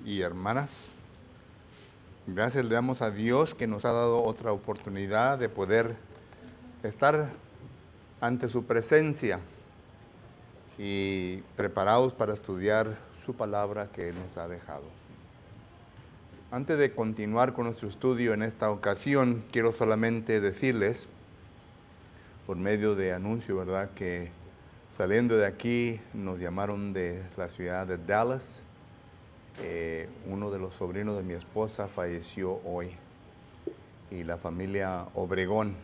y hermanas. Gracias le damos a Dios que nos ha dado otra oportunidad de poder estar ante su presencia y preparados para estudiar su palabra que Él nos ha dejado. Antes de continuar con nuestro estudio en esta ocasión, quiero solamente decirles, por medio de anuncio, ¿verdad?, que saliendo de aquí nos llamaron de la ciudad de Dallas. Uno de los sobrinos de mi esposa falleció hoy y la familia Obregón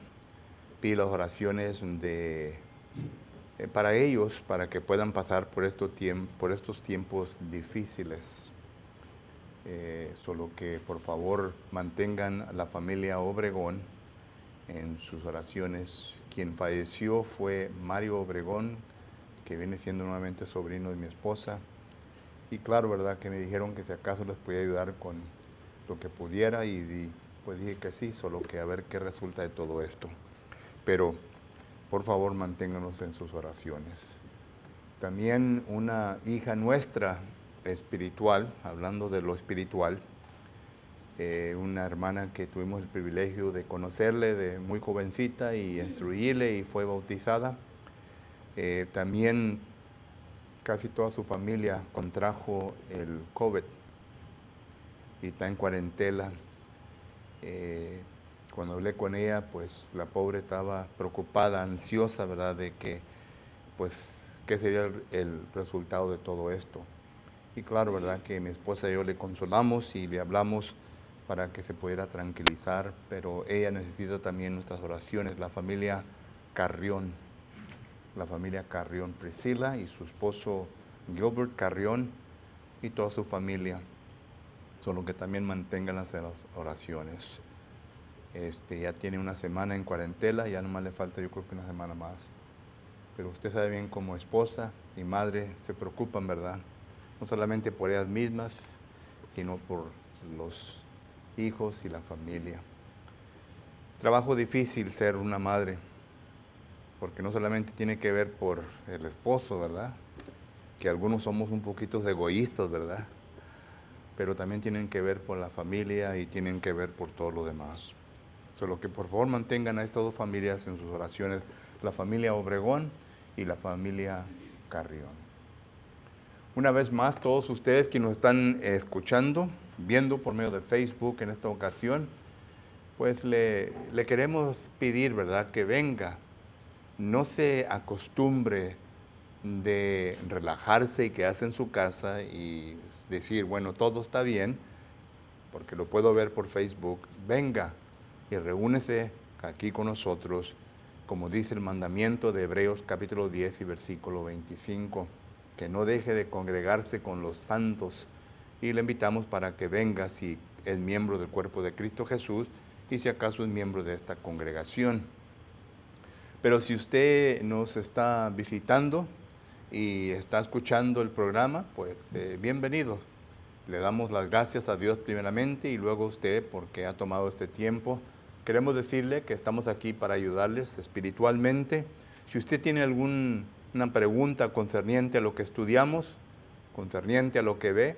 pide las oraciones para ellos, para que puedan pasar por estos tiempos difíciles. Solo que por favor mantengan a la familia Obregón en sus oraciones. Quien falleció fue Mario Obregón, que viene siendo nuevamente sobrino de mi esposa. Y claro, ¿verdad?, que me dijeron que si acaso les podía ayudar con lo que pudiera y pues dije que sí, solo que a ver qué resulta de todo esto. Pero por favor manténganos en sus oraciones. También una hija nuestra espiritual, hablando de lo espiritual, una hermana que tuvimos el privilegio de conocerle de muy jovencita y instruirle y fue bautizada. También casi toda su familia contrajo el COVID y está en cuarentena. Cuando hablé con ella, pues la pobre estaba preocupada, ansiosa, ¿verdad?, de que, pues, qué sería el resultado de todo esto. Y claro, ¿verdad?, que mi esposa y yo le consolamos y le hablamos para que se pudiera tranquilizar, pero ella necesita también nuestras oraciones, la familia Carrión, Priscila y su esposo Gilbert Carrión y toda su familia, solo que también manténganlas en las oraciones. Ya tiene una semana en cuarentena, ya nomás le falta yo creo que una semana más. Pero usted sabe bien, como esposa y madre se preocupan, ¿verdad? No solamente por ellas mismas, sino por los hijos y la familia. Trabajo difícil ser una madre, porque no solamente tiene que ver por el esposo, ¿verdad?, que algunos somos un poquito egoístas, ¿verdad?, pero también tienen que ver por la familia y tienen que ver por todo lo demás. Solo que por favor mantengan a estas dos familias en sus oraciones, la familia Obregón y la familia Carrión. Una vez más, todos ustedes que nos están escuchando, viendo por medio de Facebook en esta ocasión, pues le queremos pedir, ¿verdad?, que venga. No se acostumbre de relajarse y quedarse en su casa y decir, bueno, todo está bien, porque lo puedo ver por Facebook. Venga y reúnese aquí con nosotros, como dice el mandamiento de Hebreos capítulo 10 y versículo 25, que no deje de congregarse con los santos, y le invitamos para que venga si es miembro del cuerpo de Cristo Jesús y si acaso es miembro de esta congregación. Pero si usted nos está visitando y está escuchando el programa, pues bienvenido. Le damos las gracias a Dios primeramente y luego a usted porque ha tomado este tiempo. Queremos decirle que estamos aquí para ayudarles espiritualmente. Si usted tiene alguna pregunta concerniente a lo que estudiamos, concerniente a lo que ve,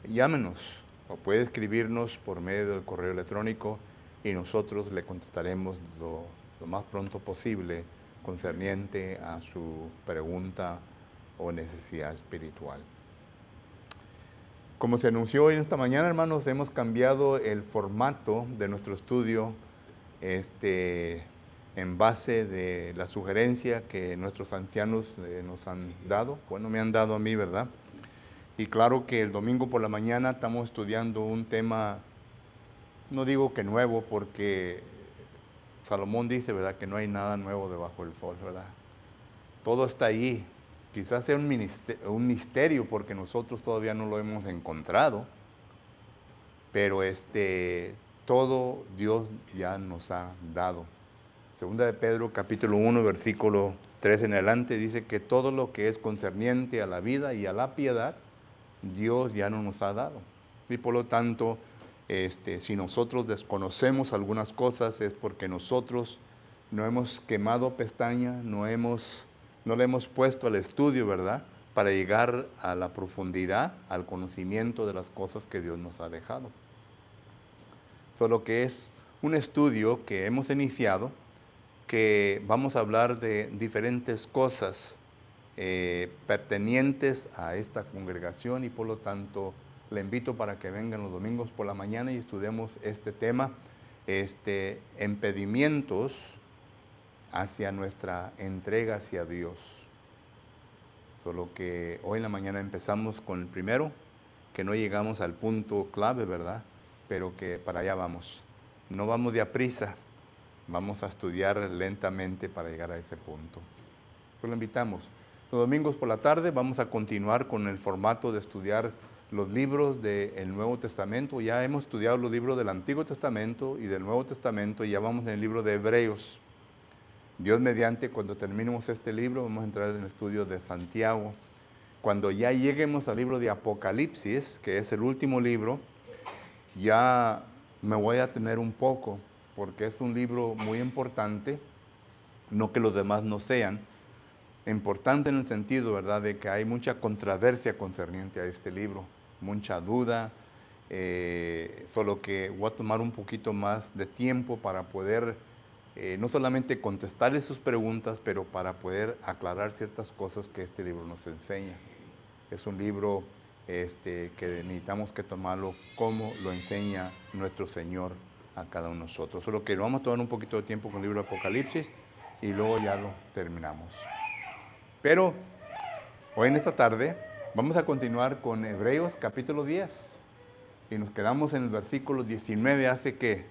llámenos o puede escribirnos por medio del correo electrónico y nosotros le contestaremos lo más pronto posible concerniente a su pregunta o necesidad espiritual. Como se anunció hoy en esta mañana, hermanos, hemos cambiado el formato de nuestro estudio en base de la sugerencia que nuestros ancianos nos han dado. Bueno, me han dado a mí, ¿verdad? Y claro que el domingo por la mañana estamos estudiando un tema, no digo que nuevo, porque Salomón dice, ¿verdad?, que no hay nada nuevo debajo del sol, ¿verdad? Todo está ahí. Quizás sea un misterio porque nosotros todavía no lo hemos encontrado, pero todo Dios ya nos ha dado. Segunda de Pedro, capítulo 1, versículo 3 en adelante, dice que todo lo que es concerniente a la vida y a la piedad, Dios ya no nos ha dado. Y por lo tanto, si nosotros desconocemos algunas cosas es porque nosotros no hemos quemado pestaña, no le hemos puesto al estudio, ¿verdad?, para llegar a la profundidad, al conocimiento de las cosas que Dios nos ha dejado. Solo que es un estudio que hemos iniciado, que vamos a hablar de diferentes cosas pertenecientes a esta congregación, y por lo tanto le invito para que vengan los domingos por la mañana y estudiemos este tema, impedimentos hacia nuestra entrega hacia Dios. Solo que hoy en la mañana empezamos con el primero, que no llegamos al punto clave, ¿verdad? Pero que para allá vamos. No vamos de a prisa, vamos a estudiar lentamente para llegar a ese punto. Pues lo invitamos. Los domingos por la tarde vamos a continuar con el formato de estudiar los libros del Nuevo Testamento. Ya hemos estudiado los libros del Antiguo Testamento y del Nuevo Testamento, y ya vamos en el libro de Hebreos. Dios mediante, cuando terminemos este libro, vamos a entrar en el estudio de Santiago. Cuando ya lleguemos al libro de Apocalipsis, que es el último libro, ya me voy a tener un poco, porque es un libro muy importante, no que los demás no sean. Importante en el sentido, ¿verdad?, de que hay mucha controversia concerniente a este libro, mucha duda, solo que voy a tomar un poquito más de tiempo para poder no solamente contestarles sus preguntas, pero para poder aclarar ciertas cosas que este libro nos enseña. Es un libro que necesitamos que tomarlo como lo enseña nuestro Señor a cada uno de nosotros. Solo que vamos a tomar un poquito de tiempo con el libro de Apocalipsis y luego ya lo terminamos. Pero hoy en esta tarde vamos a continuar con Hebreos capítulo 10 y nos quedamos en el versículo 19 hace, ¿qué?,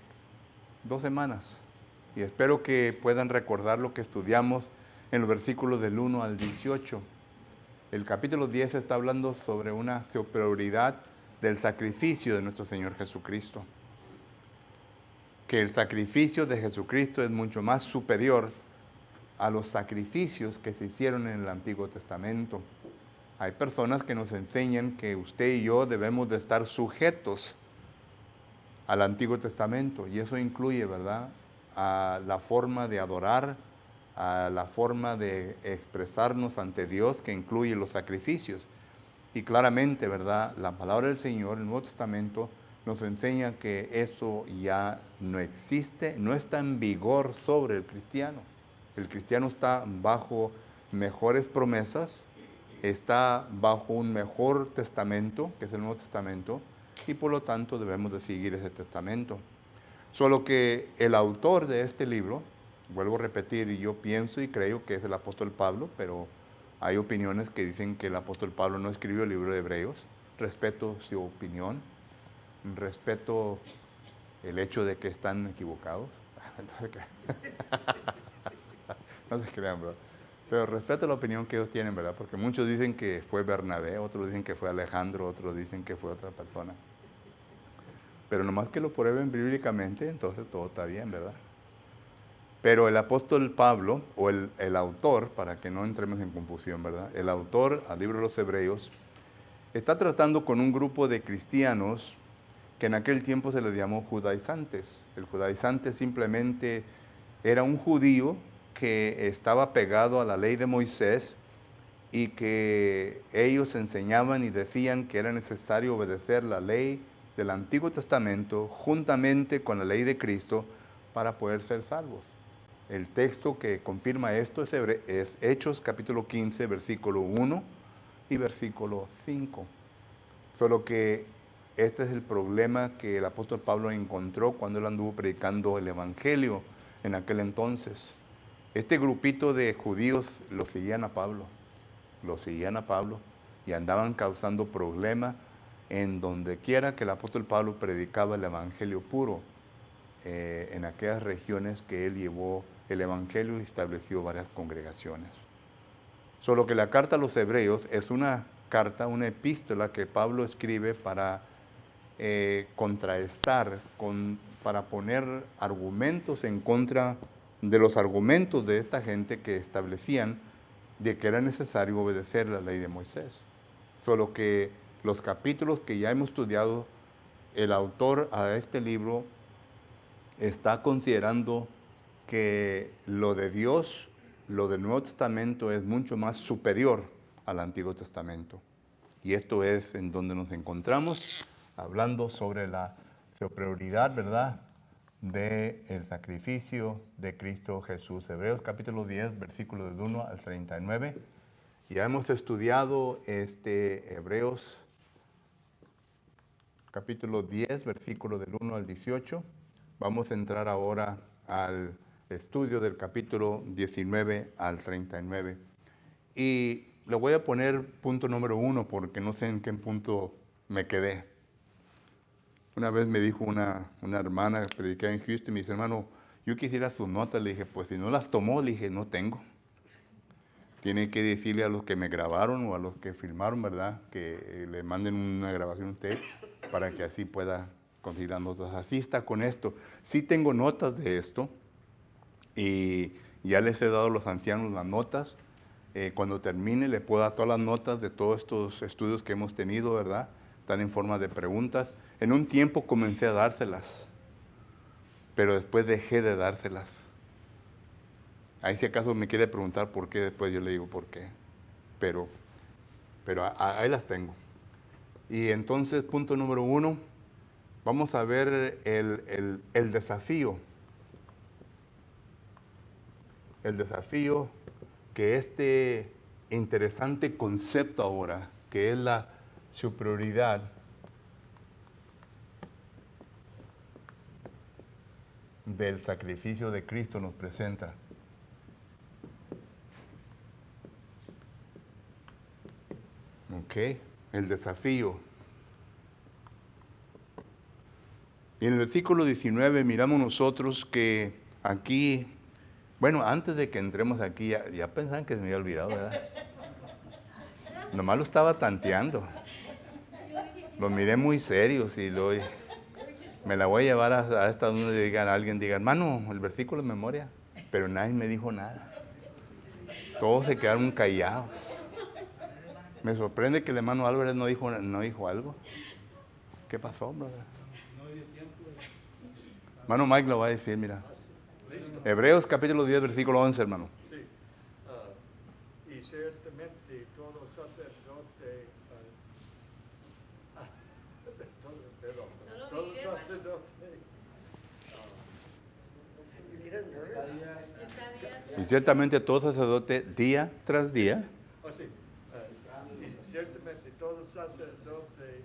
2 semanas. Y espero que puedan recordar lo que estudiamos en los versículos del 1 al 18. El capítulo 10 está hablando sobre una superioridad del sacrificio de nuestro Señor Jesucristo. Que el sacrificio de Jesucristo es mucho más superior a los sacrificios que se hicieron en el Antiguo Testamento. Hay personas que nos enseñan que usted y yo debemos de estar sujetos al Antiguo Testamento, y eso incluye, ¿verdad?, a la forma de adorar, a la forma de expresarnos ante Dios, que incluye los sacrificios. Y claramente, ¿verdad?, la palabra del Señor, el Nuevo Testamento, nos enseña que eso ya no existe, no está en vigor sobre el cristiano. El cristiano está bajo mejores promesas, está bajo un mejor testamento, que es el Nuevo Testamento, y por lo tanto debemos de seguir ese testamento. Solo que el autor de este libro, vuelvo a repetir, y yo pienso y creo que es el apóstol Pablo, pero hay opiniones que dicen que el apóstol Pablo no escribió el libro de Hebreos. Respeto su opinión, respeto el hecho de que están equivocados. No se crean, ¿verdad? Pero respeto la opinión que ellos tienen, ¿verdad? Porque muchos dicen que fue Bernabé, otros dicen que fue Alejandro, otros dicen que fue otra persona. Pero nomás que lo prueben bíblicamente, entonces todo está bien, ¿verdad? Pero el apóstol Pablo, o el autor, para que no entremos en confusión, ¿verdad?, el autor al libro de los Hebreos está tratando con un grupo de cristianos que en aquel tiempo se les llamó judaizantes. El judaizante simplemente era un judío que estaba pegado a la ley de Moisés, y que ellos enseñaban y decían que era necesario obedecer la ley del Antiguo Testamento juntamente con la ley de Cristo para poder ser salvos. El texto que confirma esto es Hechos capítulo 15, versículo 1 y versículo 5. Solo que este es el problema que el apóstol Pablo encontró cuando él anduvo predicando el Evangelio en aquel entonces. Este grupito de judíos lo seguían a Pablo y andaban causando problemas en donde quiera que el apóstol Pablo predicaba el Evangelio puro, en aquellas regiones que él llevó el Evangelio y estableció varias congregaciones. Solo que la carta a los Hebreos es una carta, una epístola que Pablo escribe para contrastar, para poner argumentos en contra de los argumentos de esta gente que establecían de que era necesario obedecer la ley de Moisés. Solo que los capítulos que ya hemos estudiado, el autor a este libro está considerando que lo de Dios, lo del Nuevo Testamento es mucho más superior al Antiguo Testamento. Y esto es en donde nos encontramos hablando sobre la superioridad, ¿verdad?, del sacrificio de Cristo Jesús. Hebreos capítulo 10, versículos del 1 al 39. Ya hemos estudiado Hebreos capítulo 10, versículo del 1 al 18. Vamos a entrar ahora al estudio del capítulo 19 al 39. Y le voy a poner punto número 1 porque no sé en qué punto me quedé. Una vez me dijo una hermana que predicaba en Houston, me dice, hermano, yo quisiera sus notas. Le dije, pues si no las tomó, le dije, no tengo. Tiene que decirle a los que me grabaron o a los que filmaron, ¿verdad?, que le manden una grabación a usted para que así pueda conseguir las notas. Así está con esto. Sí tengo notas de esto y ya les he dado a los ancianos las notas. Cuando termine le puedo dar todas las notas de todos estos estudios que hemos tenido, ¿verdad? Están en forma de preguntas. En un tiempo comencé a dárselas, pero después dejé de dárselas. Ahí si acaso me quiere preguntar por qué, después yo le digo por qué. Pero ahí las tengo. Y entonces, punto número 1, vamos a ver el desafío. El desafío que este interesante concepto ahora, que es la superioridad del sacrificio de Cristo, nos presenta. Ok, el desafío. Y en el versículo 19 miramos nosotros que aquí, bueno, antes de que entremos aquí, ya pensaban que se me había olvidado, ¿verdad? Nomás lo estaba tanteando. Lo miré muy serios y me la voy a llevar a esta donde alguien diga, hermano, el versículo de memoria. Pero nadie me dijo nada. Todos se quedaron callados. Me sorprende que el hermano Álvarez no dijo algo. ¿Qué pasó, brother? Hermano Mike lo va a decir, mira. Hebreos capítulo 10, versículo 11, hermano. Sí. Y ciertamente todo sacerdote, todo sacerdote, Y ciertamente todo sacerdote día tras día. sí. Y ciertamente todo sacerdote,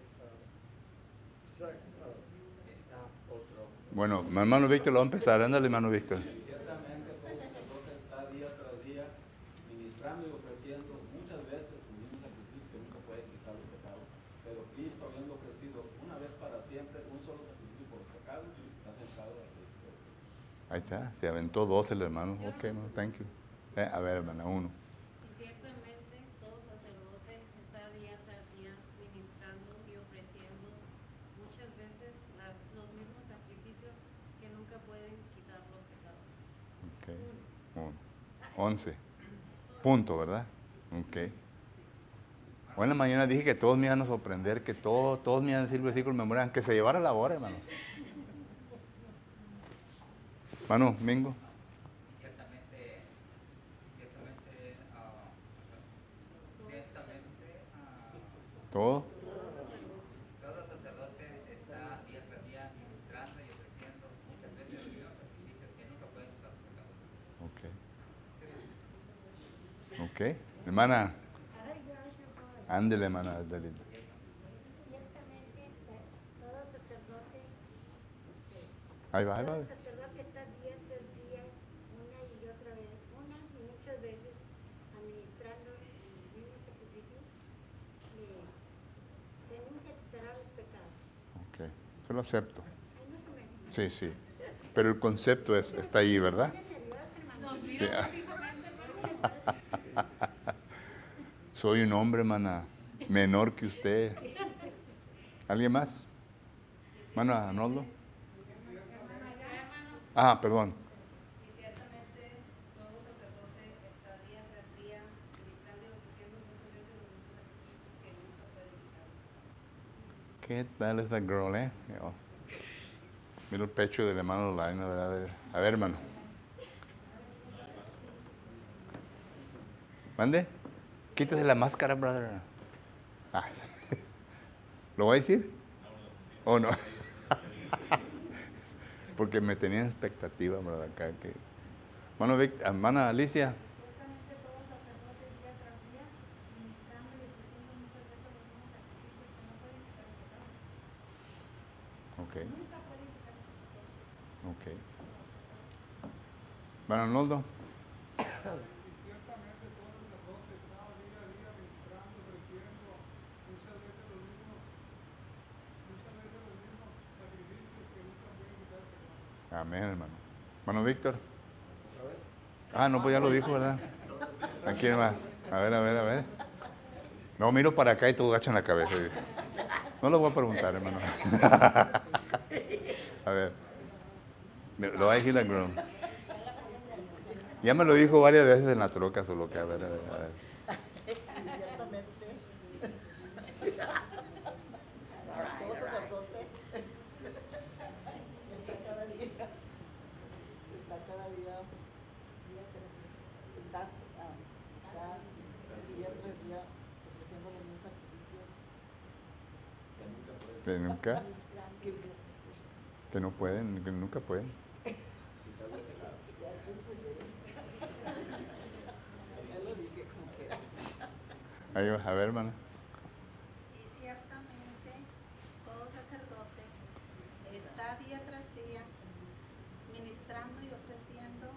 otro. Bueno, mi hermano Víctor lo va a empezar. Ándale, hermano Víctor. Ciertamente todo sacerdote está día tras día ministrando y ofreciendo muchas veces el mismo sacrificio que nunca puede quitar los pecados. Pero Cristo, habiendo ofrecido una vez para siempre un solo sacrificio por los pecados, está sentado a Cristo. Ahí está, se aventó 12 el hermano. Ok, no, thank you. A ver, hermana, 1. Y ciertamente todo sacerdote está día tras día ministrando y ofreciendo muchas veces los mismos sacrificios que nunca pueden quitar los pecados. Ok, 11. Punto, ¿verdad? Ok. Hoy en la mañana dije que todos me iban a sorprender, que todos me iban a decir versículos de memoria, que se llevara la hora, hermanos. Hermano, Mingo. Ciertamente, Todo. todo sacerdote está día tras día ministrando y ofreciendo muchas veces los mismos sacrificios que nunca pueden quitar los pecados. Ok. Hermana. Ándele, hermana. Ándele. Ciertamente, todo sacerdote, Ahí va, ahí va. todo sacerdote está día tras día, una y otra vez, una y muchas veces, administrando el mismo sacrificio que nunca quitará los pecados. Ok. Yo lo acepto. Ahí más o menos. Sí, sí. Pero el concepto está ahí, ¿verdad? Estoy nerviosa, hermano. Sí. Soy un hombre, hermana, menor que usted. ¿Alguien más? Hermano Arnoldo. Ah, perdón. Y ciertamente todo sacerdote está día tras día ministrando y ofreciendo muchas veces los mismos sacrificios que nunca pueden quitar. ¿Qué tal esa girl, eh? Oh. Mira el pecho del hermano Laino, ¿verdad? A ver, hermano. ¿Mande? Quítese la máscara, brother. Ah. ¿Lo voy a decir? ¿O no? Porque me tenía expectativa, brother, acá que... Hermana Alicia. Ciertamente todos sacerdotes día tras día, ministrando y ofreciendo muchas veces los mismos sacrificios que no pueden quitar el pecado. Ok, Nunca pueden quitar el pecado. ok. Bueno, Arnoldo. Y ciertamente todos los sacerdotes cada día a día ministrando, ofreciendo muchas veces los mismos sacrificios que nunca pueden quitar el pecado. Amén, hermano. Hermano Víctor. Ah, no, pues ya lo dijo, ¿verdad? ¿A quién va? A ver. No, miro para acá y todos agachan la cabeza. No lo voy a preguntar, hermano. A ver. Lo va a decir la groom. Ya me lo dijo varias veces en la troca, solo que a ver. Ciertamente, todo sacerdote está cada día día tras día ofreciendo los mismos sacrificios. Que nunca, Ministrando. que no pueden, que nunca pueden. Ya lo dije como que. Ahí va, a ver, hermana. Y ciertamente todo sacerdote está día tras día ministrando y ofreciendo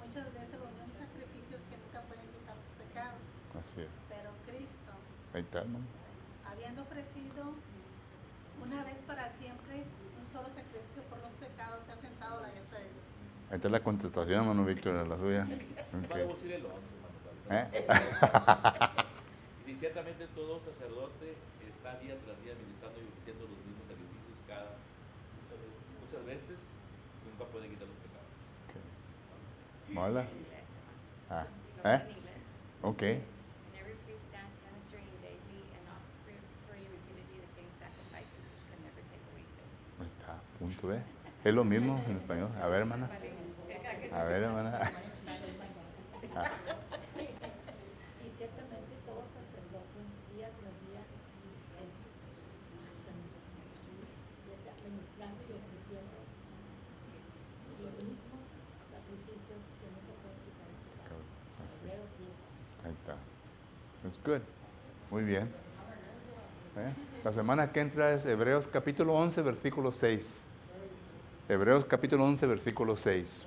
muchas veces los mismos sacrificios que nunca pueden quitar los pecados. Así es. Pero Cristo, Ahí está, hermano. habiendo ofrecido una vez para siempre un solo sacrificio por los pecados, se ha sentado a la diestra de Dios. Ahí está la contestación, hermano Víctor, a la suya. Podemos ir el 11, hermano. Y ciertamente todo sacerdote está día tras día ministrando y ofreciendo los mismos sacrificios muchas veces nunca pueden quitar los pecados. ¿Mola? Ah. Ok. And every priest stands ministering daily and offering repeatedly the same sacrifices which can never take away sins. Ahí está, punto, ¿eh? Es lo mismo en español. A ver, hermana. A ver, hermana. Ah. Y ciertamente todo sacerdote día tras día ministrando y ofreciendo los mismos sacrificios que nunca pueden quitar el pecado. Así. Hebreos 10. Ahí está. That's good. Muy bien. La semana que entra es Hebreos capítulo 11, versículo 6. Hebreos capítulo 11, versículo 6.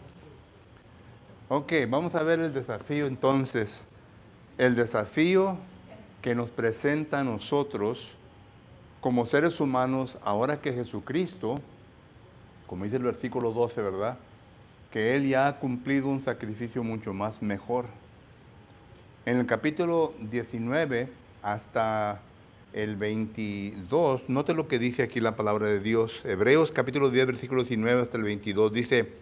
Ok, vamos a ver el desafío entonces. El desafío que nos presenta a nosotros como seres humanos ahora que Jesucristo, como dice el versículo 12, ¿verdad? Que Él ya ha cumplido un sacrificio mucho más mejor. En el capítulo 19 hasta el 22, note lo que dice aquí la palabra de Dios. Hebreos capítulo 10, versículo 19 hasta el 22, dice,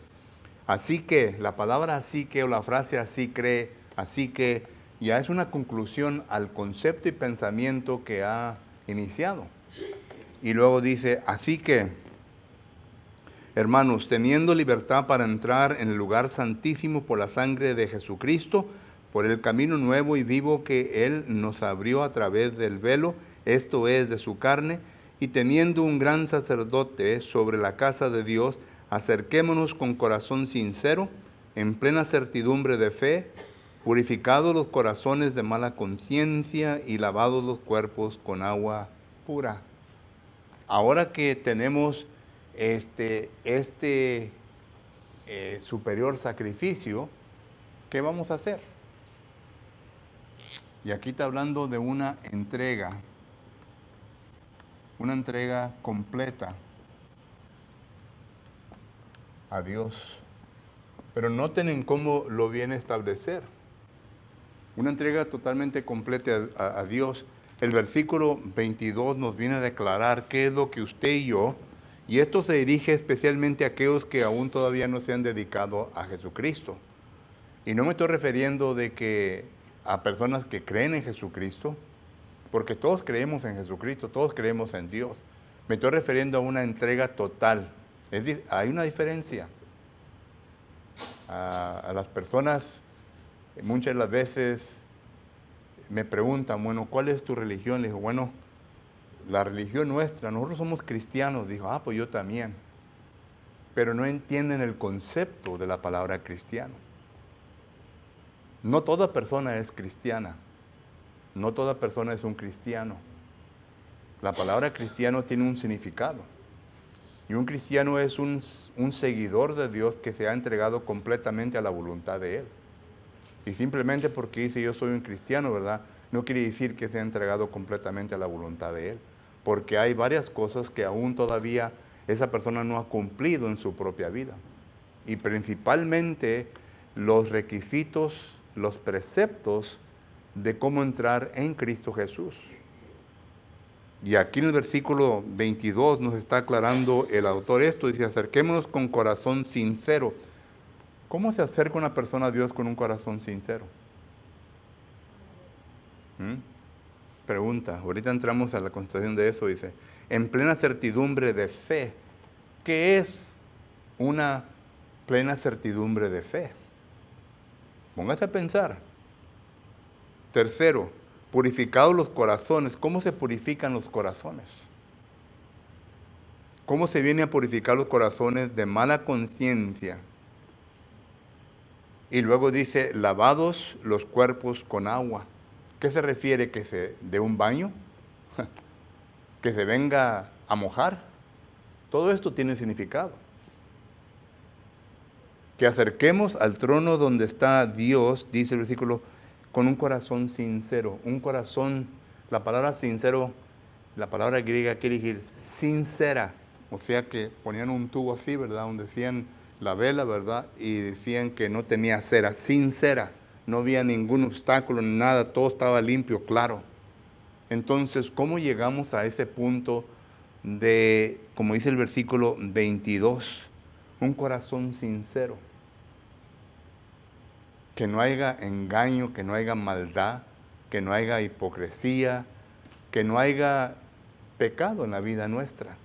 así que, la palabra así que o la frase así cree, así que, ya es una conclusión al concepto y pensamiento que ha iniciado. Y luego dice, así que, hermanos, teniendo libertad para entrar en el lugar santísimo por la sangre de Jesucristo, por el camino nuevo y vivo que Él nos abrió a través del velo, esto es, de su carne, y teniendo un gran sacerdote sobre la casa de Dios, acerquémonos con corazón sincero, en plena certidumbre de fe, purificados los corazones de mala conciencia y lavados los cuerpos con agua pura. Ahora que tenemos este superior sacrificio, ¿qué vamos a hacer? Y aquí está hablando de una entrega completa a Dios. Pero noten en cómo lo viene a establecer. Una entrega totalmente completa a Dios. El versículo 22 nos viene a declarar qué es lo que usted y yo, y esto se dirige especialmente a aquellos que aún todavía no se han dedicado a Jesucristo. Y no me estoy refiriendo de que a personas que creen en Jesucristo, porque todos creemos en Jesucristo, todos creemos en Dios. Me estoy refiriendo a una entrega total. Hay una diferencia. A las personas muchas de las veces me preguntan, bueno, ¿cuál es tu religión? Le digo, bueno, la religión nuestra, nosotros somos cristianos. Dijo, pues yo también. Pero no entienden el concepto de la palabra cristiano. No toda persona es cristiana. No toda persona es un cristiano. La palabra cristiano tiene un significado. Y un cristiano es un seguidor de Dios que se ha entregado completamente a la voluntad de Él. Y simplemente porque dice yo soy un cristiano, ¿verdad? No quiere decir que se ha entregado completamente a la voluntad de Él. Porque hay varias cosas que aún todavía esa persona no ha cumplido en su propia vida. Y principalmente los requisitos, los preceptos de cómo entrar en Cristo Jesús. Y aquí en el versículo 22 nos está aclarando el autor esto. Dice, acerquémonos con corazón sincero. ¿Cómo se acerca una persona a Dios con un corazón sincero? Pregunta, ahorita entramos a la constatación de eso, dice, en plena certidumbre de fe. ¿Qué es una plena certidumbre de fe? Póngase a pensar. Tercero, purificados los corazones. ¿Cómo se purifican los corazones? ¿Cómo se viene a purificar los corazones de mala conciencia? Y luego dice, lavados los cuerpos con agua. ¿Qué se refiere? ¿Que se dé un baño? ¿Que se venga a mojar? Todo esto tiene significado. Que acerquemos al trono donde está Dios, dice el versículo, con un corazón sincero. Un corazón, la palabra sincero, la palabra griega quiere decir sincera. O sea que ponían un tubo así, ¿verdad? Donde decían la vela, ¿verdad? Y decían que no tenía cera, sincera. No había ningún obstáculo, ni nada, todo estaba limpio, claro. Entonces, ¿cómo llegamos a ese punto de, como dice el versículo 22, un corazón sincero? Que no haya engaño, que no haya maldad, que no haya hipocresía, que no haya pecado en la vida nuestra.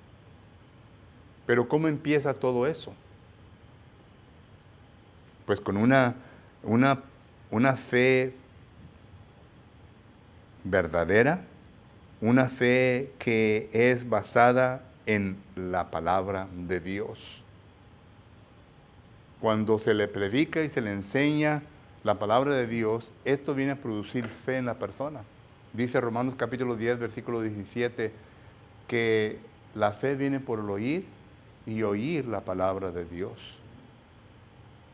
Pero ¿cómo empieza todo eso? Pues con una fe verdadera, una fe que es basada en la palabra de Dios. Cuando se le predica y se le enseña la palabra de Dios, esto viene a producir fe en la persona. Dice Romanos capítulo 10, versículo 17, que la fe viene por el oír y oír la palabra de Dios.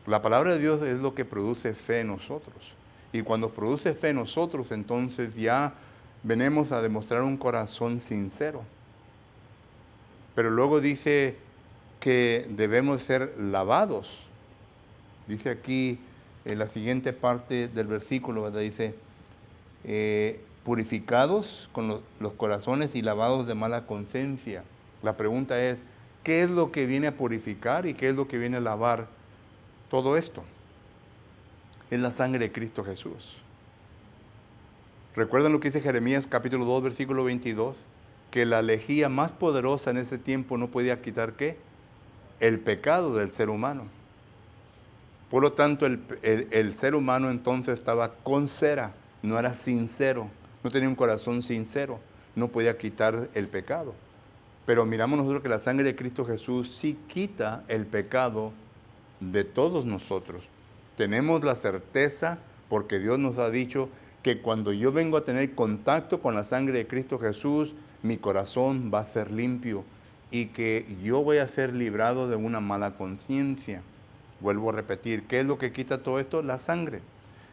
La palabra de Dios es lo que produce fe en nosotros. Y cuando produce fe en nosotros, entonces ya venimos a demostrar un corazón sincero. Pero luego dice que debemos ser lavados. Dice aquí en la siguiente parte del versículo, ¿verdad? Dice, purificados con los corazones y lavados de mala conciencia. La pregunta es, ¿qué es lo que viene a purificar y qué es lo que viene a lavar todo esto? Es la sangre de Cristo Jesús. ¿Recuerdan lo que dice Jeremías capítulo 2, versículo 22? Que la lejía más poderosa en ese tiempo no podía quitar, ¿qué? El pecado del ser humano. Por lo tanto, el ser humano entonces estaba con cera, no era sincero, no tenía un corazón sincero, no podía quitar el pecado. Pero miramos nosotros que la sangre de Cristo Jesús sí quita el pecado de todos nosotros. Tenemos la certeza, porque Dios nos ha dicho, que cuando yo vengo a tener contacto con la sangre de Cristo Jesús, mi corazón va a ser limpio y que yo voy a ser librado de una mala conciencia. Vuelvo a repetir, ¿qué es lo que quita todo esto? La sangre.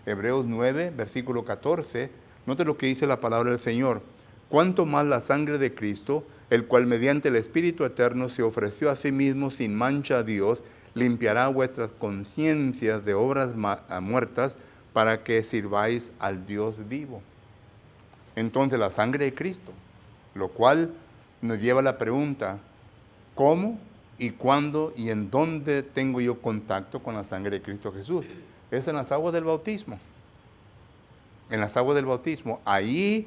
Hebreos 9, versículo 14, note lo que dice la palabra del Señor. Cuánto más la sangre de Cristo, el cual mediante el Espíritu Eterno se ofreció a sí mismo sin mancha a Dios, limpiará vuestras conciencias de obras muertas para que sirváis al Dios vivo. Entonces la sangre de Cristo, lo cual nos lleva a la pregunta, ¿cómo y cuándo y en dónde tengo yo contacto con la sangre de Cristo Jesús? Es en las aguas del bautismo. En las aguas del bautismo. Ahí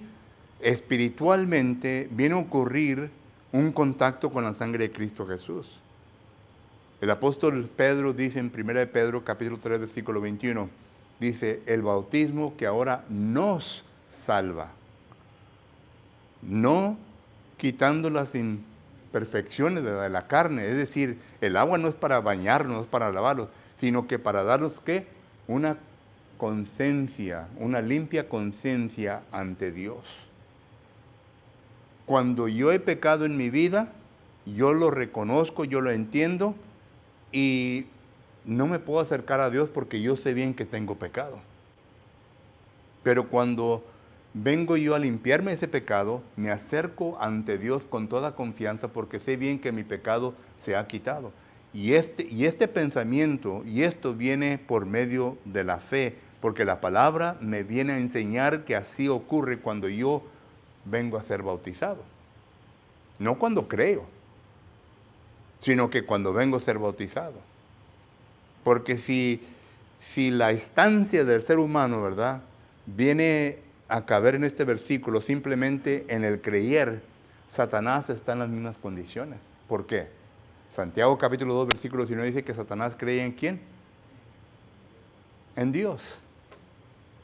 espiritualmente viene a ocurrir un contacto con la sangre de Cristo Jesús. El apóstol Pedro dice en 1 Pedro capítulo 3 versículo 21, dice, el bautismo que ahora nos salva. No quitando las imperfecciones de la carne. Es decir, el agua no es para bañarnos, no es para lavarnos, sino que para darnos, ¿qué? Una conciencia, una limpia conciencia ante Dios. Cuando yo he pecado en mi vida, yo lo reconozco, yo lo entiendo y no me puedo acercar a Dios porque yo sé bien que tengo pecado. Pero cuando vengo yo a limpiarme ese pecado, me acerco ante Dios con toda confianza porque sé bien que mi pecado se ha quitado. Y este pensamiento y esto viene por medio de la fe, porque la palabra me viene a enseñar que así ocurre cuando yo vengo a ser bautizado. No cuando creo, sino que cuando vengo a ser bautizado. Porque si la estancia del ser humano, ¿verdad?, viene a caber en este versículo simplemente en el creer, Satanás está en las mismas condiciones. ¿Por qué? Santiago capítulo 2, versículo 19 dice que Satanás cree ¿en quién? En Dios.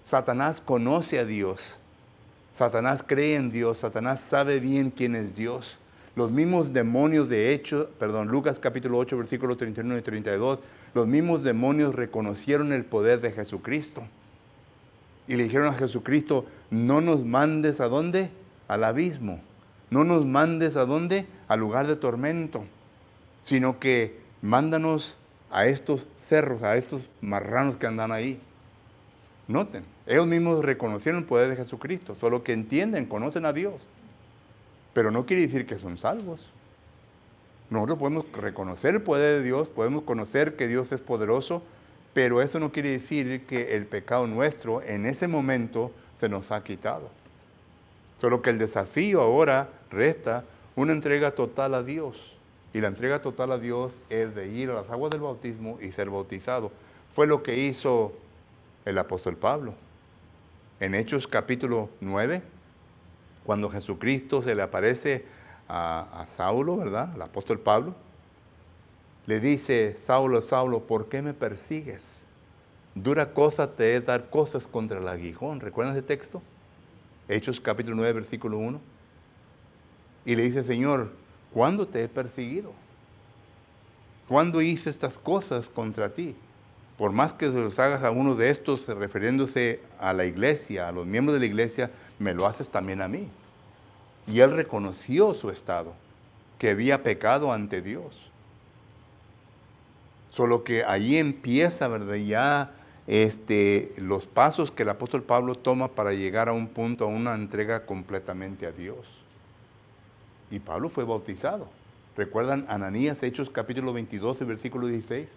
Satanás conoce a Dios. Satanás cree en Dios. Satanás sabe bien quién es Dios. Los mismos demonios Lucas capítulo 8, versículos 31 y 32, los mismos demonios reconocieron el poder de Jesucristo. Y le dijeron a Jesucristo, no nos mandes ¿a dónde? Al abismo. No nos mandes ¿a dónde? Al lugar de tormento. Sino que mándanos a estos cerros, a estos marranos que andan ahí. Noten, ellos mismos reconocieron el poder de Jesucristo, solo que entienden, conocen a Dios. Pero no quiere decir que son salvos. Nosotros podemos reconocer el poder de Dios, podemos conocer que Dios es poderoso, pero eso no quiere decir que el pecado nuestro en ese momento se nos ha quitado. Solo que el desafío ahora resta una entrega total a Dios. Y la entrega total a Dios es de ir a las aguas del bautismo y ser bautizado. Fue lo que hizo el apóstol Pablo. En Hechos capítulo 9, cuando Jesucristo se le aparece a Saulo, ¿verdad?, el apóstol Pablo, le dice, Saulo, Saulo, ¿por qué me persigues? Dura cosa te es dar cosas contra el aguijón. ¿Recuerdan ese texto? Hechos capítulo 9, versículo 1. Y le dice, Señor, ¿cuándo te he perseguido? ¿Cuándo hice estas cosas contra ti? Por más que se los hagas a uno de estos, refiriéndose a la iglesia, a los miembros de la iglesia, me lo haces también a mí. Y él reconoció su estado, que había pecado ante Dios. Solo que ahí empieza, ¿verdad?, ya los pasos que el apóstol Pablo toma para llegar a un punto, a una entrega completamente a Dios. Y Pablo fue bautizado. ¿Recuerdan Ananías, Hechos capítulo 22, versículo 16?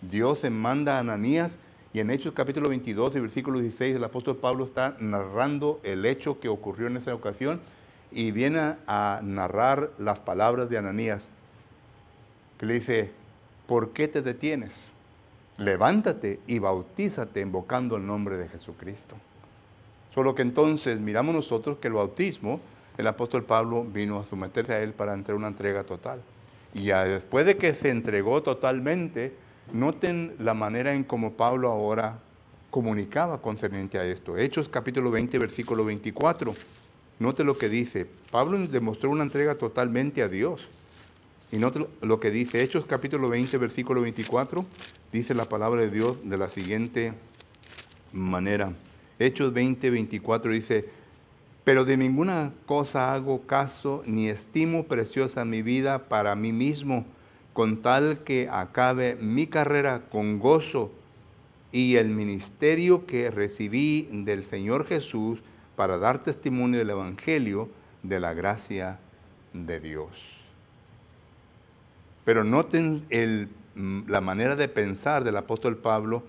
Dios se manda a Ananías y en Hechos capítulo 22, versículo 16, el apóstol Pablo está narrando el hecho que ocurrió en esa ocasión y viene a narrar las palabras de Ananías, que le dice, ¿por qué te detienes? Levántate y bautízate invocando el nombre de Jesucristo. Solo que entonces miramos nosotros que el bautismo, el apóstol Pablo vino a someterse a él para entrar una entrega total. Y ya después de que se entregó totalmente, noten la manera en cómo Pablo ahora comunicaba concerniente a esto. Hechos capítulo 20, versículo 24. Note lo que dice. Pablo demostró una entrega totalmente a Dios. Y note lo que dice. Hechos capítulo 20, versículo 24. Dice la palabra de Dios de la siguiente manera. Hechos 20, 24 dice, pero de ninguna cosa hago caso ni estimo preciosa mi vida para mí mismo, con tal que acabe mi carrera con gozo y el ministerio que recibí del Señor Jesús para dar testimonio del Evangelio de la gracia de Dios. Pero noten la manera de pensar del apóstol Pablo,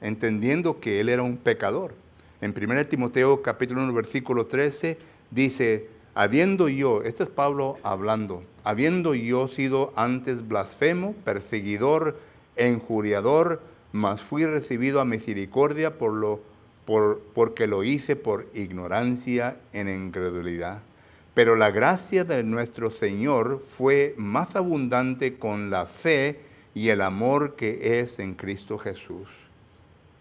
entendiendo que él era un pecador. En 1 Timoteo capítulo 1, versículo 13, dice, habiendo yo, este es Pablo hablando, habiendo yo sido antes blasfemo, perseguidor, injuriador, mas fui recibido a misericordia porque lo hice por ignorancia en incredulidad. Pero la gracia de nuestro Señor fue más abundante con la fe y el amor que es en Cristo Jesús.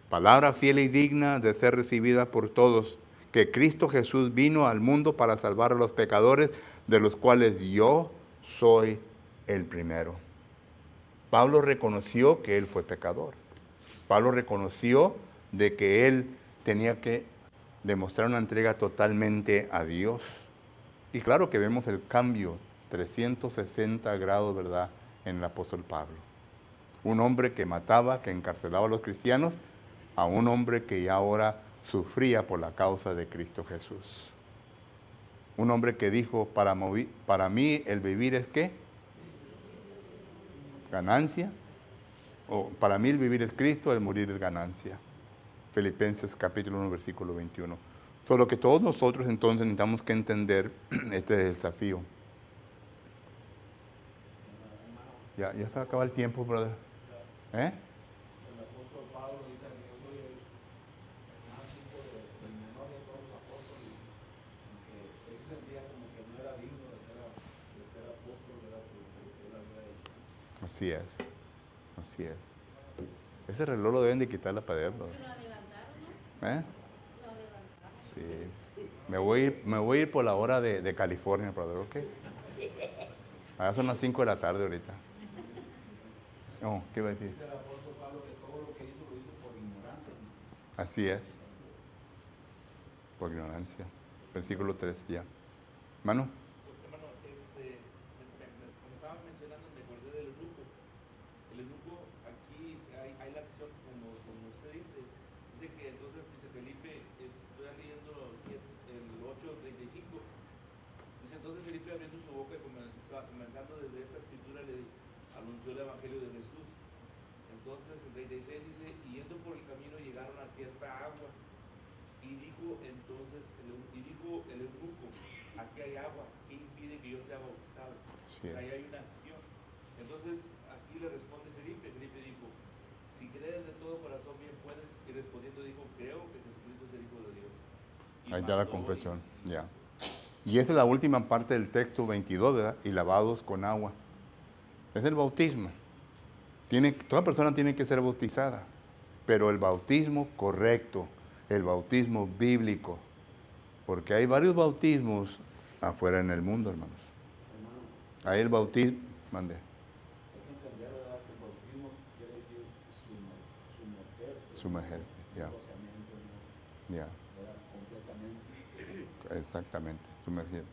Palabra fiel y digna de ser recibida por todos, que Cristo Jesús vino al mundo para salvar a los pecadores, de los cuales yo soy el primero. Pablo reconoció que él fue pecador. Pablo reconoció de que él tenía que demostrar una entrega totalmente a Dios. Y claro que vemos el cambio 360 grados, ¿verdad?, en el apóstol Pablo. Un hombre que mataba, que encarcelaba a los cristianos, a un hombre que ya ahora sufría por la causa de Cristo Jesús. Un hombre que dijo, para mí el vivir es ¿qué? Ganancia. O para mí el vivir es Cristo, el morir es ganancia. Filipenses capítulo 1, versículo 21. Solo que todos nosotros entonces necesitamos que entender este desafío. Ya se acaba el tiempo, brother. ¿Eh? El apóstol Pablo dice que yo soy el más hijo del menor de todos los apóstoles, y que él se sentía como que no era digno de ser apóstol, ¿verdad? Porque él había hecho. Así es. Así es. Ese reloj lo deben de quitar la pared, brother. Lo adelantaron, ¿no? ¿Eh? Lo adelantaron. Sí. Me voy a ir por la hora de California, brother, ¿ok? Ahora son las 5 de la tarde ahorita. No, ¿qué iba a decir? Dice el apóstol Pablo que todo lo que hizo lo hizo por ignorancia. Así es. Por ignorancia. Versículo 3, ya. Mano. Hermano, como estaba mencionando, me acordé del eunuco. El eunuco, aquí hay la acción, como usted dice. Dice que entonces, dice Felipe, estoy leyendo el 8:35. Dice, entonces Felipe abriendo su boca y comenzando desde esta escritura le anunció el evangelio de Jesús. Entonces el 36 dice, y yendo por el camino llegaron a cierta agua. Y dijo entonces el eunuco, aquí hay agua, ¿qué impide que yo sea bautizado? Sí. Ahí hay una acción. Entonces aquí le responde Felipe dijo, si crees de todo corazón bien puedes, y respondiendo dijo, creo que Jesucristo es el Hijo de Dios. Y Ahí está la confesión, ya. Y esa es la última parte del texto 22, ¿verdad? Y lavados con agua. Es el bautismo. Toda persona tiene que ser bautizada, pero el bautismo correcto, el bautismo bíblico, porque hay varios bautismos afuera en el mundo, hermanos. Hay el bautismo, mande. Hay que entender, ¿verdad?, que el bautismo quiere decir sumergerse. Sumergerse, ya. Ya. Completamente. Exactamente, sumergir.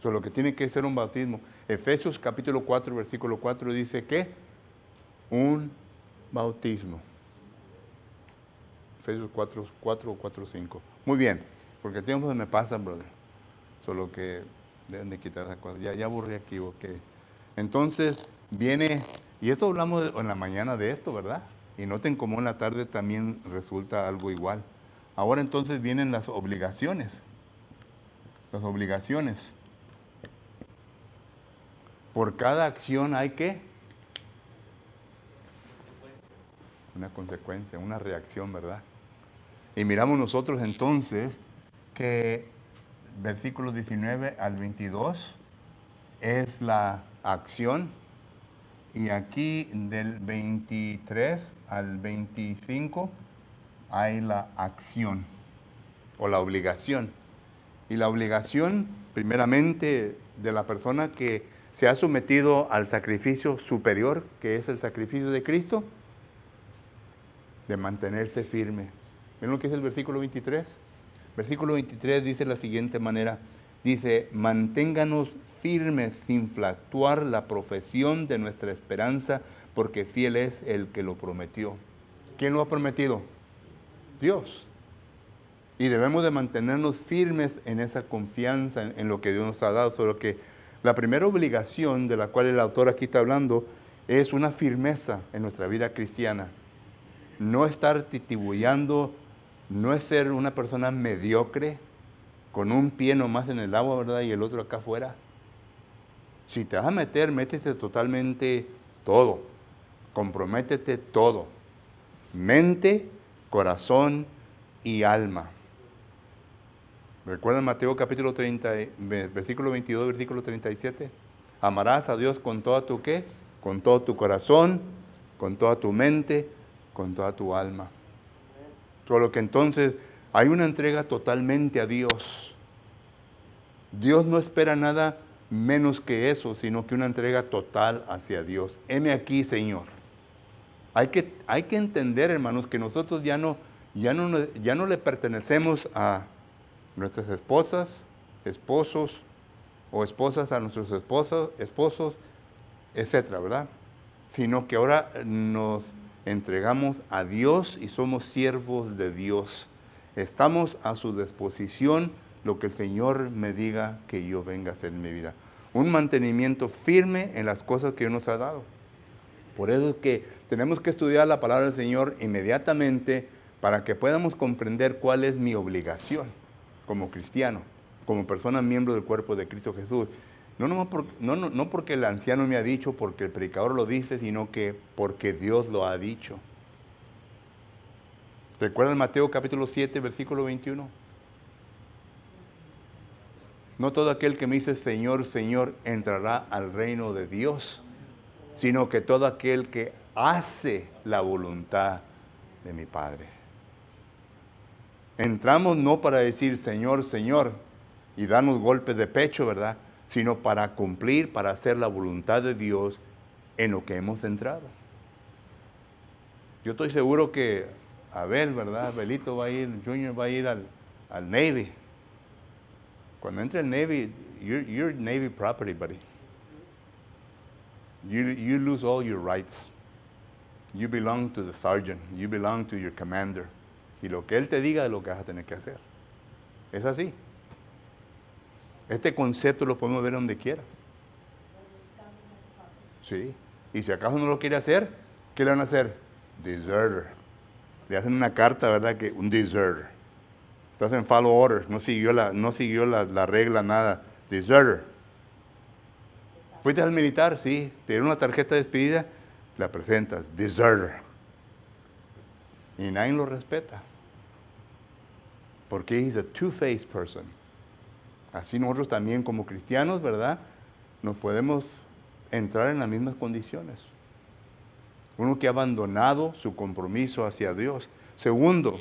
So, lo que tiene que ser un bautismo. Efesios capítulo 4, versículo 4 dice que un bautismo. Efesios 4 o 4, 5. Muy bien, porque el tiempo se me pasa, brother. Solo que deben de quitar esa cosa. Ya aburrí aquí, ok. Entonces viene, y esto hablamos en la mañana de esto, ¿verdad? Y noten cómo en la tarde también resulta algo igual. Ahora entonces vienen las obligaciones. Las obligaciones. Por cada acción hay que una consecuencia, una reacción, ¿verdad? Y miramos nosotros entonces que versículos 19 al 22 es la acción, y aquí del 23 al 25 hay la acción o la obligación. Y la obligación, primeramente, de la persona que se ha sometido al sacrificio superior, que es el sacrificio de Cristo, de mantenerse firme. ¿Ven lo que es el versículo 23? Versículo 23 dice de la siguiente manera, dice, manténganos firmes sin fluctuar la profesión de nuestra esperanza, porque fiel es el que lo prometió. ¿Quién lo ha prometido? Dios. Y debemos de mantenernos firmes en esa confianza en lo que Dios nos ha dado. Solo que la primera obligación de la cual el autor aquí está hablando es una firmeza en nuestra vida cristiana. No estar titubeando, no es ser una persona mediocre, con un pie nomás en el agua, ¿verdad? Y el otro acá afuera. Si te vas a meter, métete totalmente todo. Comprométete todo. Mente, corazón y alma. ¿Recuerdan Mateo capítulo 30, versículo 22, versículo 37? Amarás a Dios con toda tu ¿qué? Con todo tu corazón, con toda tu mente, con toda tu alma. Todo lo que entonces Hay una entrega totalmente a Dios. Dios no espera nada menos que eso, sino que una entrega total hacia Dios. Heme aquí, Señor. Hay que entender, hermanos, que nosotros ya no le pertenecemos a nuestras esposas, esposos, o esposas a nuestros esposos, etcétera, ¿verdad? Sino que ahora nos entregamos a Dios y somos siervos de Dios. Estamos a su disposición, lo que el Señor me diga que yo venga a hacer en mi vida. Un mantenimiento firme en las cosas que Dios nos ha dado. Por eso es que tenemos que estudiar la palabra del Señor inmediatamente para que podamos comprender cuál es mi obligación como cristiano, como persona miembro del cuerpo de Cristo Jesús. No porque el anciano me ha dicho, porque el predicador lo dice, sino que porque Dios lo ha dicho. ¿Recuerdan Mateo capítulo 7, versículo 21? No todo aquel que me dice Señor, Señor, entrará al reino de Dios, sino que todo aquel que hace la voluntad de mi Padre. Entramos no para decir Señor, Señor, y darnos golpes de pecho, ¿verdad? Sino para cumplir, para hacer la voluntad de Dios en lo que hemos entrado. Yo estoy seguro que Abel, ¿verdad? Abelito va a ir, Junior va a ir al Navy. Cuando entre al Navy, you're Navy property, buddy. You lose all your rights. You belong to the sergeant. You belong to your commander. Y lo que él te diga es lo que vas a tener que hacer. Es así. Este concepto lo podemos ver donde quiera. Sí. Y si acaso no lo quiere hacer, ¿qué le van a hacer? Deserter. Le hacen una carta, ¿verdad? Que un deserter. Estás en follow orders. No siguió la regla, nada. Deserter. ¿Fuiste al militar? Sí. Te dieron una tarjeta de despedida, la presentas. Deserter. Y nadie lo respeta. Porque he's a two-faced person. Así nosotros también como cristianos, ¿verdad? Nos podemos entrar en las mismas condiciones. Uno que ha abandonado su compromiso hacia Dios. Segundo,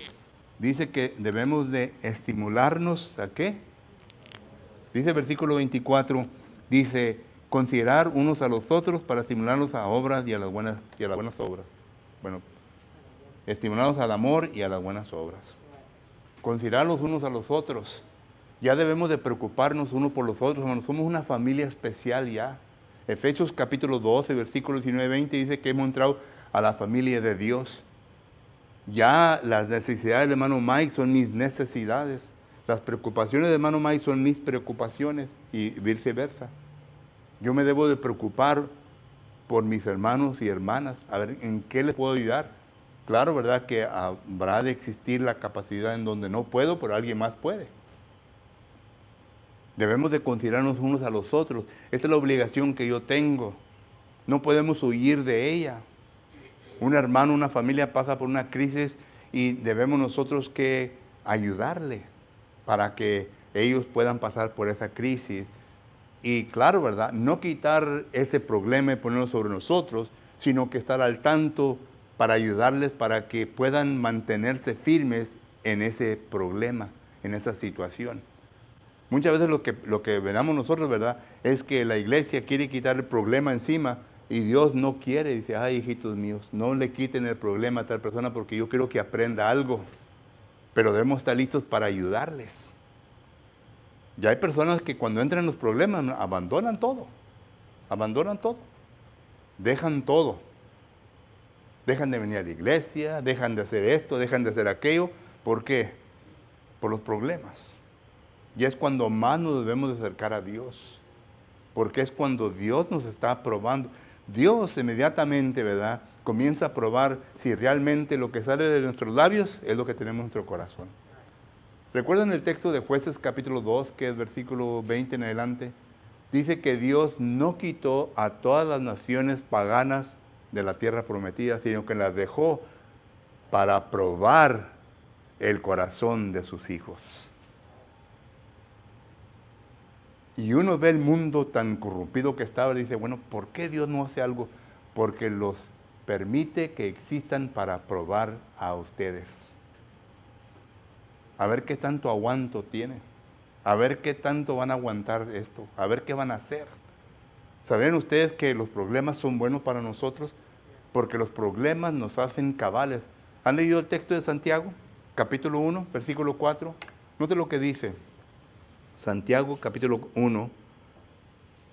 dice que debemos de estimularnos, ¿a qué? Dice el versículo 24, dice, considerar unos a los otros para estimularlos a obras y a las buenas obras. Bueno, estimularlos al amor y a las buenas obras. Considerarlos unos a los otros. Ya debemos de preocuparnos unos por los otros, hermanos. Somos una familia especial ya. Efesios capítulo 12, versículos 19-20 dice que hemos entrado a la familia de Dios. Ya las necesidades de hermano Mike son mis necesidades. Las preocupaciones de hermano Mike son mis preocupaciones y viceversa. Yo me debo de preocupar por mis hermanos y hermanas. A ver, ¿en qué les puedo ayudar? Claro, ¿verdad? Que habrá de existir la capacidad en donde no puedo, pero alguien más puede. Debemos de considerarnos unos a los otros. Esta es la obligación que yo tengo. No podemos huir de ella. Un hermano, una familia pasa por una crisis y debemos nosotros que ayudarle para que ellos puedan pasar por esa crisis. Y claro, ¿verdad? No quitar ese problema y ponerlo sobre nosotros, sino que estar al tanto para ayudarles para que puedan mantenerse firmes en ese problema, en esa situación. Muchas veces lo que veremos nosotros, ¿verdad? Es que la iglesia quiere quitar el problema encima y Dios no quiere. Dice, ay, hijitos míos, no le quiten el problema a tal persona porque yo quiero que aprenda algo. Pero debemos estar listos para ayudarles. Ya hay personas que cuando entran en los problemas abandonan todo. Abandonan todo. Dejan todo. Dejan de venir a la iglesia, dejan de hacer esto, dejan de hacer aquello. ¿Por qué? Por los problemas. Y es cuando más nos debemos de acercar a Dios. Porque es cuando Dios nos está probando. Dios inmediatamente, ¿verdad? Comienza a probar si realmente lo que sale de nuestros labios es lo que tenemos en nuestro corazón. ¿Recuerdan el texto de Jueces capítulo 2, que es versículo 20 en adelante? Dice que Dios no quitó a todas las naciones paganas de la tierra prometida, sino que las dejó para probar el corazón de sus hijos. Y uno ve el mundo tan corrompido que estaba y dice, bueno, ¿por qué Dios no hace algo? Porque los permite que existan para probar a ustedes. A ver qué tanto aguanto tiene. A ver qué tanto van a aguantar esto. A ver qué van a hacer. ¿Saben ustedes que los problemas son buenos para nosotros? Porque los problemas nos hacen cabales. ¿Han leído el texto de Santiago? Capítulo 1, versículo 4. Note lo que dice. Santiago, capítulo 1.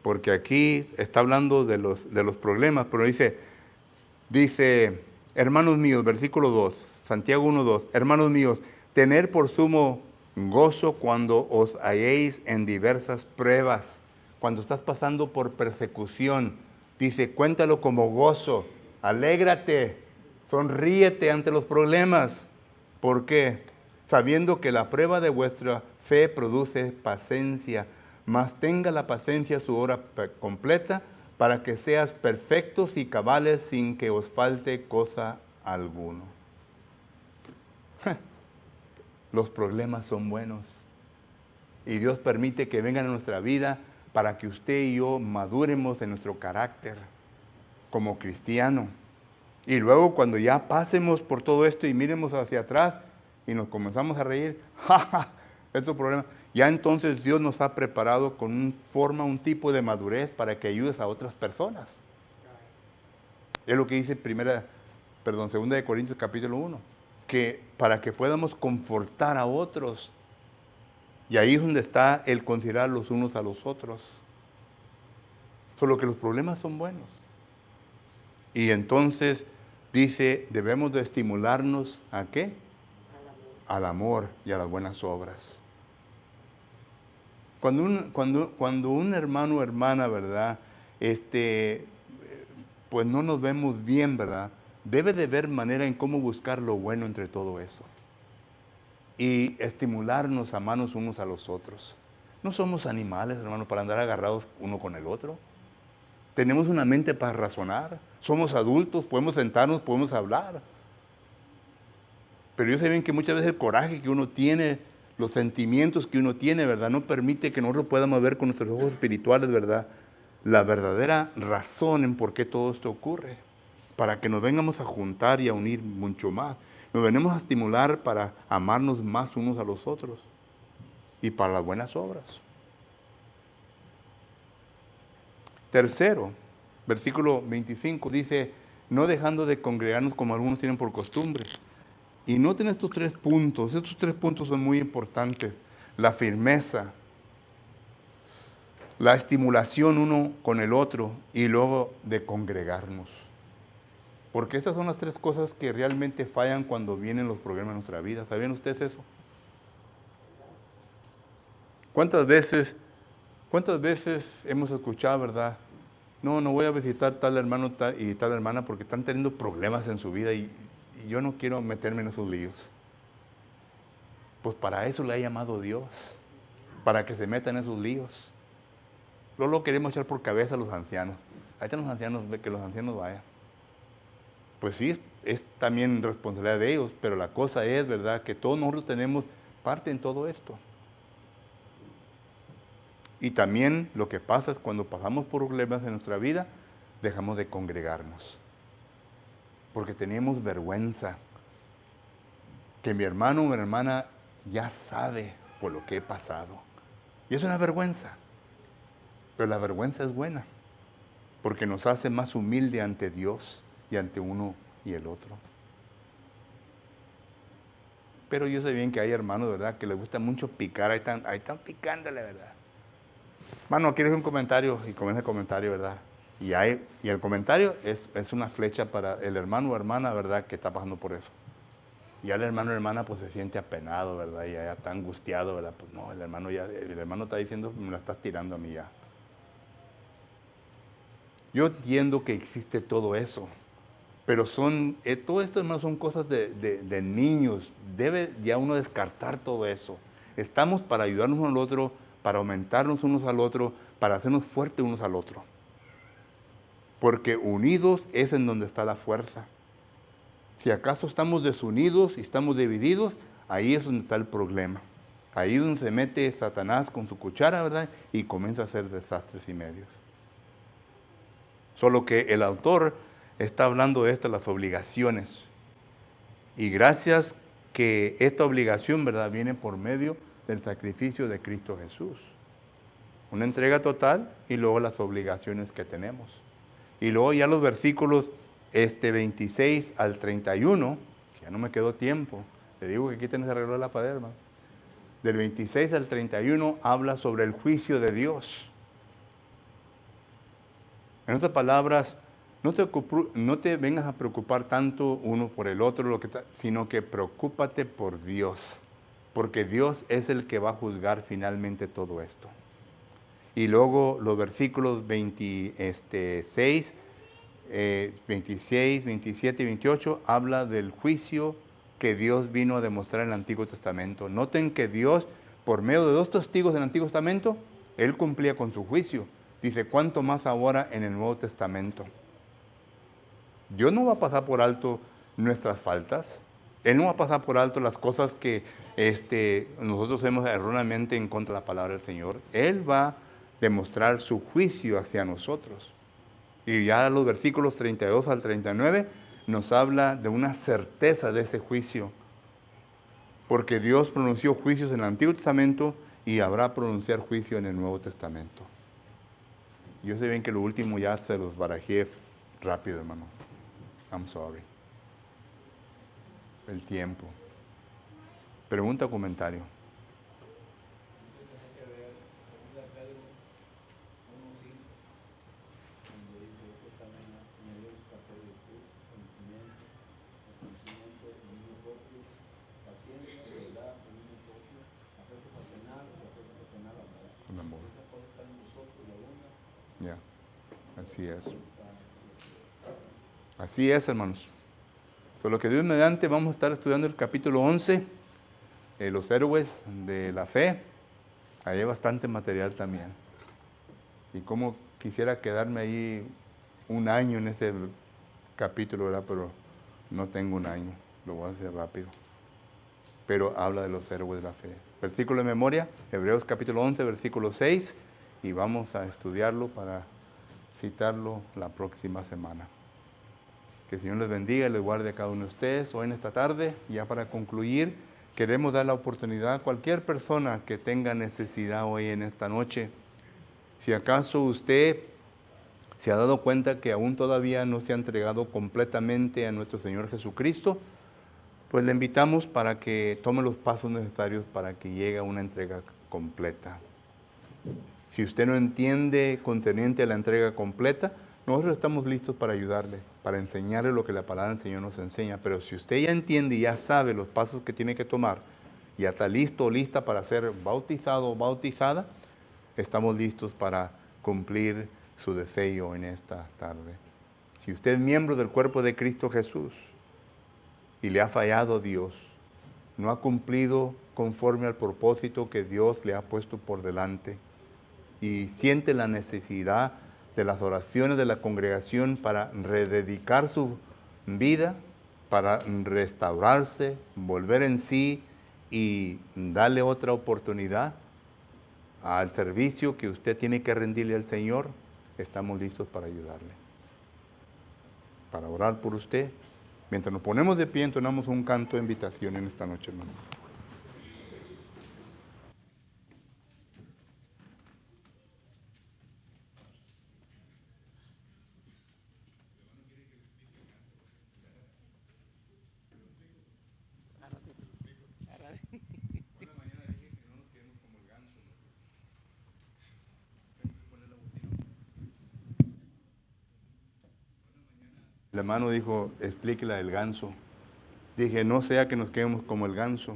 Porque aquí está hablando de los problemas, pero dice, hermanos míos, versículo 2, Santiago 1, 2, hermanos míos, tener por sumo gozo cuando os halléis en diversas pruebas. Cuando estás pasando por persecución, dice, cuéntalo como gozo, alégrate, sonríete ante los problemas. ¿Por qué? Sabiendo que la prueba de vuestra fe produce paciencia, mas tenga la paciencia su obra completa, para que seas perfectos y cabales sin que os falte cosa alguno. Los problemas son buenos. Y Dios permite que vengan a nuestra vida para que usted y yo maduremos en nuestro carácter como cristiano. Y luego cuando ya pasemos por todo esto y miremos hacia atrás y nos comenzamos a reír, ¡ja! Estos problemas, ya entonces Dios nos ha preparado con un tipo de madurez para que ayudes a otras personas. Es lo que dice 2 de Corintios capítulo 1, que para que podamos confortar a otros. Y ahí es donde está el considerar los unos a los otros. Solo que los problemas son buenos. Y entonces dice, debemos de estimularnos ¿a qué? Al amor y a las buenas obras. Cuando un hermano o hermana, ¿verdad? Pues no nos vemos bien, ¿verdad? Debe de haber manera en cómo buscar lo bueno entre todo eso. Y estimularnos a amarnos unos a los otros. No somos animales, hermano, para andar agarrados uno con el otro. Tenemos una mente para razonar. Somos adultos, podemos sentarnos, podemos hablar. Pero yo sé bien que muchas veces el coraje que uno tiene, los sentimientos que uno tiene, ¿verdad? No permite que nosotros podamos ver con nuestros ojos espirituales, ¿verdad? La verdadera razón en por qué todo esto ocurre. Para que nos vengamos a juntar y a unir mucho más. Nos venimos a estimular para amarnos más unos a los otros. Y para las buenas obras. Tercero, versículo 25 dice, no dejando de congregarnos como algunos tienen por costumbre. Y noten estos 3 puntos. Estos 3 puntos son muy importantes. La firmeza, la estimulación uno con el otro y luego de congregarnos. Porque estas son las 3 cosas que realmente fallan cuando vienen los problemas en nuestra vida. ¿Sabían ustedes eso? ¿Cuántas veces hemos escuchado, verdad? No voy a visitar tal hermano y tal hermana porque están teniendo problemas en su vida y yo no quiero meterme en esos líos. Pues para eso le ha llamado Dios, para que se metan en esos líos. No lo queremos echar por cabeza a los ancianos. Ahí están los ancianos, que los ancianos vayan. Pues sí, es también responsabilidad de ellos, pero la cosa es, ¿verdad?, que todos nosotros tenemos parte en todo esto. Y también lo que pasa es cuando pasamos por problemas en nuestra vida, dejamos de congregarnos. Porque tenemos vergüenza. Que mi hermano o mi hermana ya sabe por lo que he pasado. Y es una vergüenza. Pero la vergüenza es buena. Porque nos hace más humilde ante Dios y ante uno y el otro. Pero yo sé bien que hay hermanos, ¿verdad?, que les gusta mucho picar. Ahí están picándole, ¿verdad? Hermano, ¿quieres un comentario? Y comienza el comentario, ¿verdad? Y el comentario es una flecha para el hermano o hermana, ¿verdad?, que está pasando por eso. Y ya el hermano o hermana pues se siente apenado, ¿verdad? Y ya está angustiado, ¿verdad? Pues no, el hermano está diciendo, me la estás tirando a mí ya. Yo entiendo que existe todo eso, pero todo esto, hermano, son cosas de niños. Debe ya uno descartar todo eso. Estamos para ayudarnos uno al otro, para aumentarnos unos al otro, para hacernos fuertes unos al otro. Porque unidos es en donde está la fuerza. Si acaso estamos desunidos y estamos divididos, ahí es donde está el problema. Ahí es donde se mete Satanás con su cuchara, ¿verdad? Y comienza a hacer desastres y medios. Solo que el autor está hablando de estas, las obligaciones. Y gracias que esta obligación, ¿verdad?, viene por medio del sacrificio de Cristo Jesús. Una entrega total y luego las obligaciones que tenemos. Y luego ya los versículos 26 al 31, que ya no me quedó tiempo. Le digo que quiten ese reloj de la pared, hermano. Del 26 al 31 habla sobre el juicio de Dios. En otras palabras, no te vengas a preocupar tanto uno por el otro, sino que preocúpate por Dios, porque Dios es el que va a juzgar finalmente todo esto. Y luego los versículos 26, 27 y 28 habla del juicio que Dios vino a demostrar en el Antiguo Testamento. Noten que Dios, por medio de 2 testigos del Antiguo Testamento, Él cumplía con su juicio. Dice, ¿cuánto más ahora en el Nuevo Testamento? Dios no va a pasar por alto nuestras faltas. Él no va a pasar por alto las cosas que nosotros hacemos erróneamente en contra de la palabra del Señor. Él va a demostrar su juicio hacia nosotros. Y ya los versículos 32 al 39 nos habla de una certeza de ese juicio. Porque Dios pronunció juicios en el Antiguo Testamento y habrá pronunciar juicio en el Nuevo Testamento. Yo sé bien que lo último ya se los barajé rápido, hermano. I'm sorry. El tiempo. Pregunta o comentario. Tiene que ver, según la Pedro 1:5, cuando dice, otros también añadieron su papel de conocimiento, dominio propio, paciencia, verdad, dominio propio, afecto fraternal, y afecto fraternal amor. Esta cosa está en nosotros, la una. Ya, así es. Así es, hermanos. Por lo que Dios mediante vamos a estar estudiando el capítulo 11, los héroes de la fe. Ahí hay bastante material también. Y como quisiera quedarme ahí un año en ese capítulo, ¿verdad? Pero no tengo un año, lo voy a hacer rápido. Pero habla de los héroes de la fe. Versículo de memoria, Hebreos capítulo 11, versículo 6, y vamos a estudiarlo para citarlo la próxima semana. Que el Señor les bendiga y les guarde a cada uno de ustedes hoy en esta tarde. Ya para concluir, queremos dar la oportunidad a cualquier persona que tenga necesidad hoy en esta noche. Si acaso usted se ha dado cuenta que aún todavía no se ha entregado completamente a nuestro Señor Jesucristo, pues le invitamos para que tome los pasos necesarios para que llegue a una entrega completa. Si usted no entiende concerniente a la entrega completa, nosotros estamos listos para ayudarle, para enseñarle lo que la palabra del Señor nos enseña. Pero si usted ya entiende y ya sabe los pasos que tiene que tomar, ya está listo o lista para ser bautizado o bautizada, estamos listos para cumplir su deseo en esta tarde. Si usted es miembro del cuerpo de Cristo Jesús y le ha fallado Dios, no ha cumplido conforme al propósito que Dios le ha puesto por delante y siente la necesidad de las oraciones de la congregación para rededicar su vida, para restaurarse, volver en sí y darle otra oportunidad al servicio que usted tiene que rendirle al Señor, estamos listos para ayudarle, para orar por usted. Mientras nos ponemos de pie, entonamos un canto de invitación en esta noche, hermano. El hermano dijo, explíquela del ganso. Dije, no sea que nos quedemos como el ganso.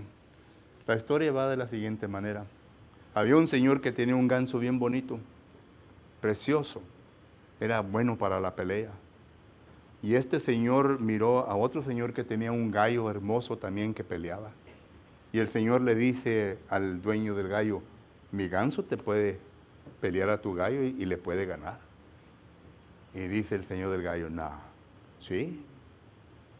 La historia va de la siguiente manera. Había un señor que tenía un ganso bien bonito, precioso. Era bueno para la pelea. Y este señor miró a otro señor que tenía un gallo hermoso también que peleaba. Y el señor le dice al dueño del gallo, mi ganso te puede pelear a tu gallo y le puede ganar. Y dice el señor del gallo, no. Sí,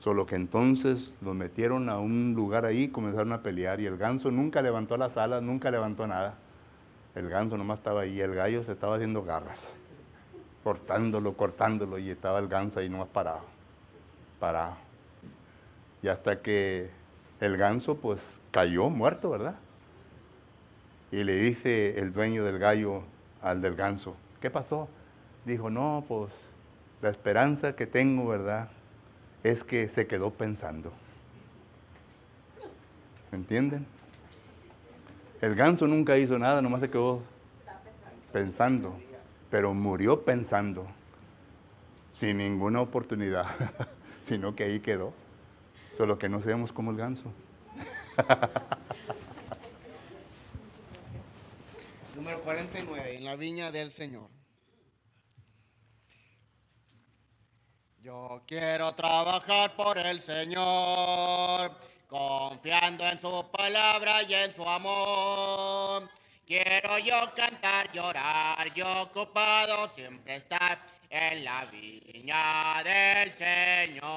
solo que entonces los metieron a un lugar ahí, comenzaron a pelear y el ganso nunca levantó las alas, nunca levantó nada. El ganso nomás estaba ahí, el gallo se estaba haciendo garras, cortándolo y estaba el ganso ahí nomás parado. Y hasta que El ganso pues cayó muerto, ¿verdad? Y le dice el dueño del gallo al del ganso, ¿qué pasó? Dijo, no, pues la esperanza que tengo, ¿verdad? Es que se quedó pensando. ¿Me entienden? El ganso nunca hizo nada, nomás se quedó pensando, pero murió pensando, sin ninguna oportunidad, sino que ahí quedó. Solo que no seamos como el ganso. Número 49, en la viña del Señor. Yo quiero trabajar por el Señor, confiando en su palabra y en su amor. Quiero yo cantar, llorar, yo ocupado siempre estar en la viña del Señor.